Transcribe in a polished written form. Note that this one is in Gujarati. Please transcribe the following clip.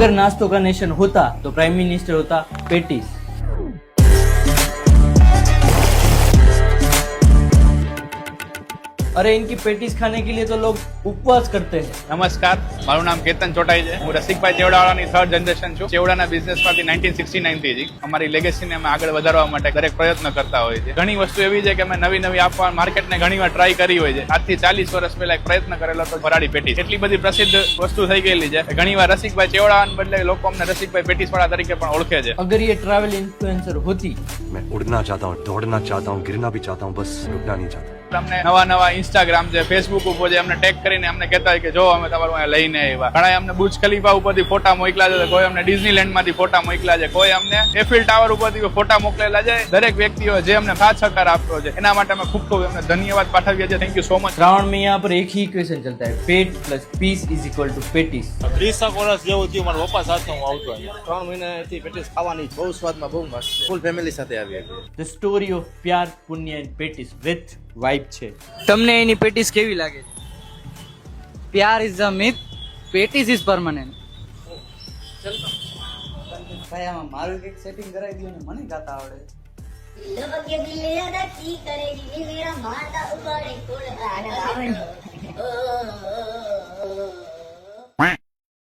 अगर नाश्तों का नेशन होता तो प्राइम मिनिस्टर होता पेटिस। अरे इनकी पेटिस खाने के लिए तो लोग उपवास करते हैं। નમસ્કાર, મારું નામ કેતન ચોટાઈ છે। હું રસિકભાઈ ચેવડાવાળાની થર્ડ જનરેશન છું। ચેવડાના બિઝનેસમાંથી 1969 થી અમારી લેગેસીને અમે આગળ વધારવા માટે દરેક પ્રયત્ન કરતા હોય છે। ઘણી વસ્તુ એવી છે કે અમે નવી નવી આપવા માર્કેટને ઘણીવાર ટ્રાય કરી હોય છે। આજથી 40 વર્ષ પહેલા એક પ્રયત્ન કરેલો હતો ફરાળી પેટીસ। એટલી બધી પ્રસિદ્ધ વસ્તુ થઈ ગયેલી છે ઘણીવાર રસિકભાઈ ચેવડાવાને બદલે લોકો અમને રસિકભાઈ પેટીસવાળા તરીકે પણ ઓળખે છે। अगर ये ट्रैवल इन्फ्लुएंसर होती, मैं उड़ना चाहता हूँ, दौड़ना चाहता हूँ, गिरना भी चाहता हूँ, बस रुकना नहीं चाहता। અમને નવા ઇન્સ્ટાગ્રામ છે, ફેસબુક ઉપર જે અમને ટેગ કરીને અમને કહેતા હોય કે જો અમે તમારું અહીંયા લઈને આવ્યા। ઘણા અમને બુર્જ ખલીફા ઉપરથી ફોટા મોકલા છે, કોઈ અમને ડિઝનીલેન્ડ માંથી ફોટા મોકલા છે, કોઈ અમને એફિલ ટાવર ઉપરથી ફોટા મોકલેલા છે। દરેક વ્યક્તિઓ જે અમને સાથ સહકાર આપ્યો છે એના માટે અમે ખૂબ ખૂબ એમને ધન્યવાદ પાઠવીએ છીએ। Thank you so much. Shravan में यहाँ पर एक ही इक्वेशन चलता है, पेट plus piece is equal to patties. 30 વર્ષ જેવું થયું મારા પપ્પા સાથે હું આવતો અહીંયા 3 મહિનાથી પેટીસ ખાવાની બહુ સ્વાદમાં બહુ મસ્ત છે। ફૂલ ફેમિલી સાથે આવી હતી। ધ સ્ટોરી ઓફ પ્યાર, પુણ્ય એન્ડ પેટિસ વિથ વાઇબ છે। તમને એની પેટીસ કેવી લાગે છે? પ્યાર is a myth, patties is permanent. ભાઈ આમાં મારું એક સેટિંગ કરાવી દો ને, મને ગાતા આવડે। लपके दिल लगा की करेगी मेरा माता उबाड़े कोल आना